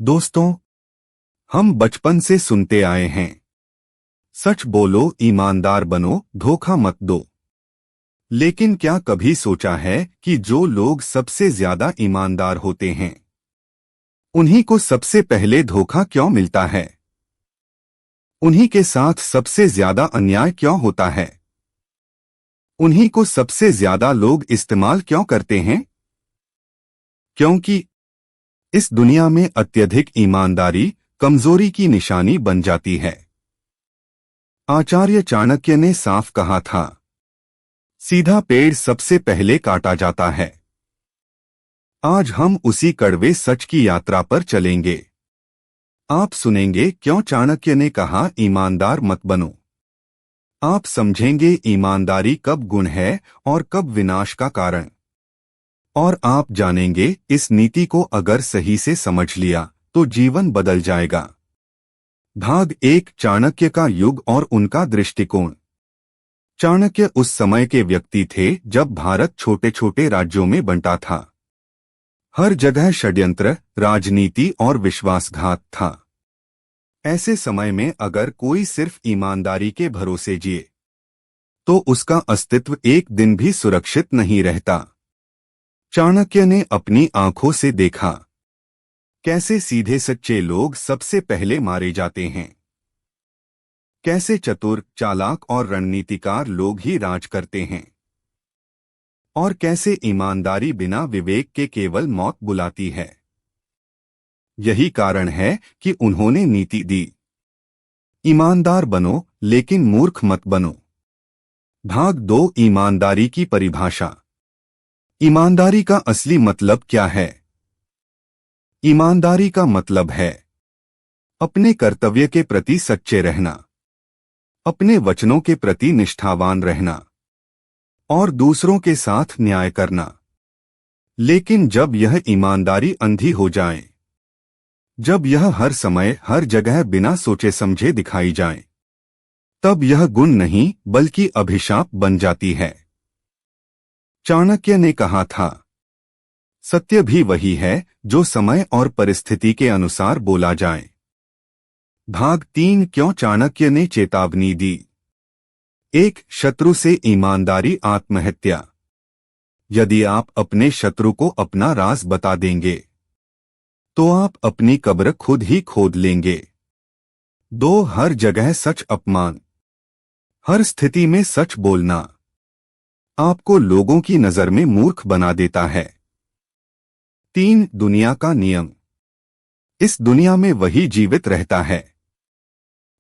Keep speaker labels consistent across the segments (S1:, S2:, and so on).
S1: दोस्तों, हम बचपन से सुनते आए हैं, सच बोलो, ईमानदार बनो, धोखा मत दो। लेकिन क्या कभी सोचा है कि जो लोग सबसे ज्यादा ईमानदार होते हैं, उन्हीं को सबसे पहले धोखा क्यों मिलता है? उन्हीं के साथ सबसे ज्यादा अन्याय क्यों होता है? उन्हीं को सबसे ज्यादा लोग इस्तेमाल क्यों करते हैं? क्योंकि इस दुनिया में अत्यधिक ईमानदारी कमजोरी की निशानी बन जाती है। आचार्य चाणक्य ने साफ कहा था, सीधा पेड़ सबसे पहले काटा जाता है। आज हम उसी कड़वे सच की यात्रा पर चलेंगे। आप सुनेंगे क्यों चाणक्य ने कहा ईमानदार मत बनो। आप समझेंगे ईमानदारी कब गुण है और कब विनाश का कारण। और आप जानेंगे इस नीति को अगर सही से समझ लिया तो जीवन बदल जाएगा। भाग 1, चाणक्य का युग और उनका दृष्टिकोण। चाणक्य उस समय के व्यक्ति थे जब भारत छोटे छोटे राज्यों में बंटा था। हर जगह षड्यंत्र, राजनीति और विश्वासघात था। ऐसे समय में अगर कोई सिर्फ ईमानदारी के भरोसे जिए तो उसका अस्तित्व एक दिन भी सुरक्षित नहीं रहता। चाणक्य ने अपनी आंखों से देखा कैसे सीधे सच्चे लोग सबसे पहले मारे जाते हैं, कैसे चतुर, चालाक और रणनीतिकार लोग ही राज करते हैं, और कैसे ईमानदारी बिना विवेक के केवल मौत बुलाती है। यही कारण है कि उन्होंने नीति दी, ईमानदार बनो लेकिन मूर्ख मत बनो। भाग 2, ईमानदारी की परिभाषा। ईमानदारी का असली मतलब क्या है? ईमानदारी का मतलब है अपने कर्तव्य के प्रति सच्चे रहना, अपने वचनों के प्रति निष्ठावान रहना और दूसरों के साथ न्याय करना। लेकिन जब यह ईमानदारी अंधी हो जाए, जब यह हर समय हर जगह बिना सोचे समझे दिखाई जाए, तब यह गुण नहीं बल्कि अभिशाप बन जाती है। चाणक्य ने कहा था, सत्य भी वही है जो समय और परिस्थिति के अनुसार बोला जाए। भाग 3, क्यों चाणक्य ने चेतावनी दी। 1, शत्रु से ईमानदारी आत्महत्या। यदि आप अपने शत्रु को अपना राज बता देंगे तो आप अपनी कब्र खुद ही खोद लेंगे। 2, हर जगह सच अपमान। हर स्थिति में सच बोलना आपको लोगों की नजर में मूर्ख बना देता है। 3, दुनिया का नियम। इस दुनिया में वही जीवित रहता है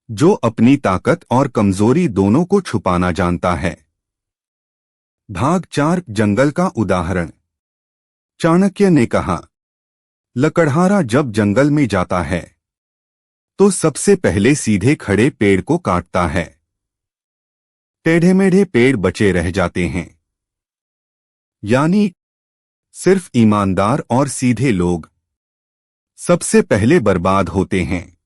S1: जो अपनी ताकत और कमजोरी दोनों को छुपाना जानता है। भाग 4, जंगल का उदाहरण। चाणक्य ने कहा, लकड़हारा जब जंगल में जाता है तो सबसे पहले सीधे खड़े पेड़ को काटता है। टेढ़े मेढ़े पेड़ बचे रह जाते हैं। यानी सिर्फ ईमानदार और सीधे लोग सबसे पहले बर्बाद होते हैं।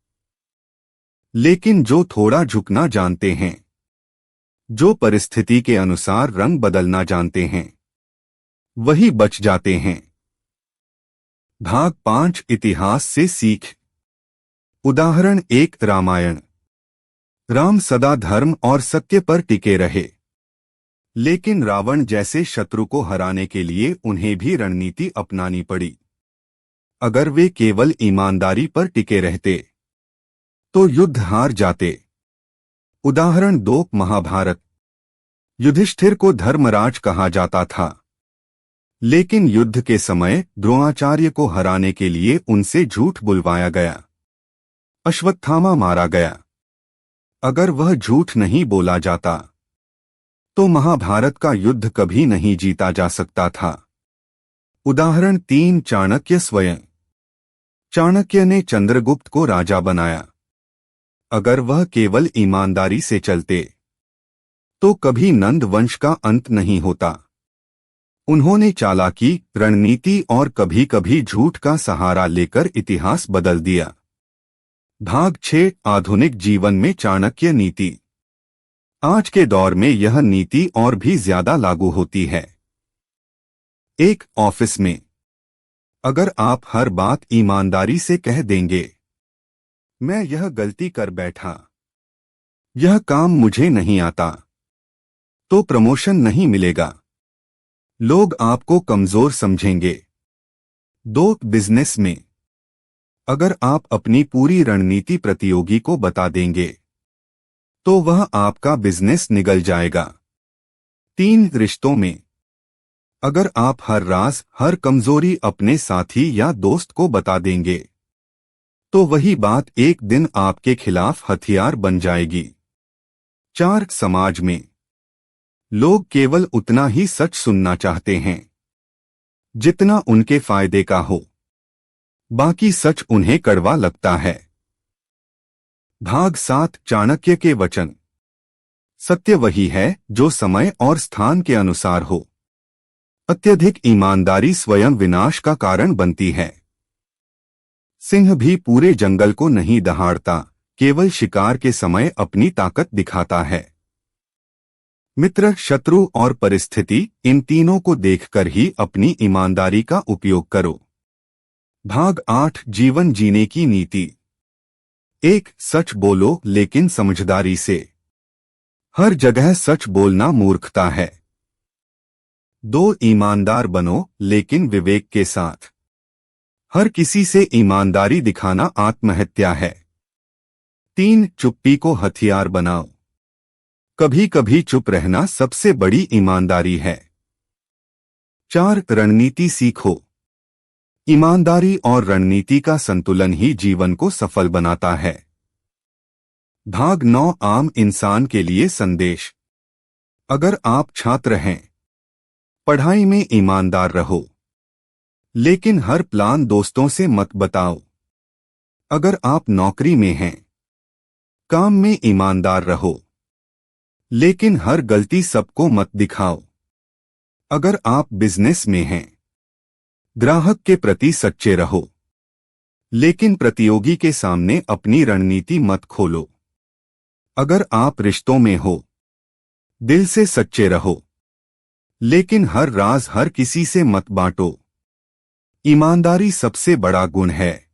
S1: लेकिन जो थोड़ा झुकना जानते हैं, जो परिस्थिति के अनुसार रंग बदलना जानते हैं, वही बच जाते हैं। भाग 5, इतिहास से सीख। उदाहरण 1, रामायण। राम सदा धर्म और सत्य पर टिके रहे, लेकिन रावण जैसे शत्रु को हराने के लिए उन्हें भी रणनीति अपनानी पड़ी। अगर वे केवल ईमानदारी पर टिके रहते तो युद्ध हार जाते। उदाहरण 2, महाभारत। युधिष्ठिर को धर्मराज कहा जाता था, लेकिन युद्ध के समय द्रोणाचार्य को हराने के लिए उनसे झूठ बुलवाया गया। अश्वत्थामा मारा गया। अगर वह झूठ नहीं बोला जाता तो महाभारत का युद्ध कभी नहीं जीता जा सकता था। उदाहरण 3, चाणक्य स्वयं। चाणक्य ने चंद्रगुप्त को राजा बनाया। अगर वह केवल ईमानदारी से चलते तो कभी नंद वंश का अंत नहीं होता। उन्होंने चालाकी, रणनीति और कभी कभी झूठ का सहारा लेकर इतिहास बदल दिया। भाग 6, आधुनिक जीवन में चाणक्य नीति। आज के दौर में यह नीति और भी ज्यादा लागू होती है। 1, ऑफिस में। अगर आप हर बात ईमानदारी से कह देंगे, मैं यह गलती कर बैठा, यह काम मुझे नहीं आता, तो प्रमोशन नहीं मिलेगा। लोग आपको कमजोर समझेंगे। दो, बिजनेस में अगर आप अपनी पूरी रणनीति प्रतियोगी को बता देंगे, तो वह आपका बिजनेस निगल जाएगा। 3, रिश्तों में अगर आप हर राज, हर कमजोरी अपने साथी या दोस्त को बता देंगे, तो वही बात एक दिन आपके खिलाफ हथियार बन जाएगी। 4, समाज में लोग केवल उतना ही सच सुनना चाहते हैं जितना उनके फायदे का हो, बाकी सच उन्हें कड़वा लगता है। भाग 7, चाणक्य के वचन। सत्य वही है जो समय और स्थान के अनुसार हो। अत्यधिक ईमानदारी स्वयं विनाश का कारण बनती है। सिंह भी पूरे जंगल को नहीं दहाड़ता, केवल शिकार के समय अपनी ताकत दिखाता है। मित्र, शत्रु और परिस्थिति, इन तीनों को देखकर ही अपनी ईमानदारी का उपयोग करो। भाग 8, जीवन जीने की नीति। 1, सच बोलो लेकिन समझदारी से। हर जगह सच बोलना मूर्खता है। 2, ईमानदार बनो लेकिन विवेक के साथ। हर किसी से ईमानदारी दिखाना आत्महत्या है। 3, चुप्पी को हथियार बनाओ। कभी कभी चुप रहना सबसे बड़ी ईमानदारी है। 4, रणनीति सीखो। ईमानदारी और रणनीति का संतुलन ही जीवन को सफल बनाता है। भाग 9, आम इंसान के लिए संदेश। अगर आप छात्र हैं, पढ़ाई में ईमानदार रहो, लेकिन हर प्लान दोस्तों से मत बताओ। अगर आप नौकरी में हैं, काम में ईमानदार रहो, लेकिन हर गलती सबको मत दिखाओ। अगर आप बिजनेस में हैं, ग्राहक के प्रति सच्चे रहो, लेकिन प्रतियोगी के सामने अपनी रणनीति मत खोलो। अगर आप रिश्तों में हो, दिल से सच्चे रहो, लेकिन हर राज हर किसी से मत बांटो। ईमानदारी सबसे बड़ा गुण है,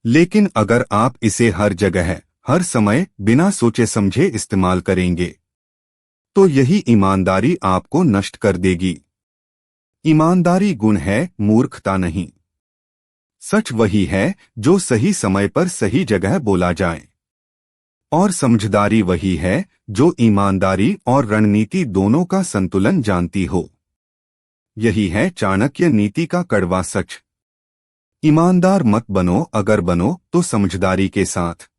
S1: लेकिन अगर आप इसे हर जगह, हर समय, बिना सोचे समझे इस्तेमाल करेंगे, तो यही ईमानदारी आपको नष्ट कर देगी। ईमानदारी गुण है, मूर्खता नहीं। सच वही है जो सही समय पर सही जगह बोला जाए, और समझदारी वही है जो ईमानदारी और रणनीति दोनों का संतुलन जानती हो। यही है चाणक्य नीति का कड़वा सच। ईमानदार मत बनो, अगर बनो तो समझदारी के साथ।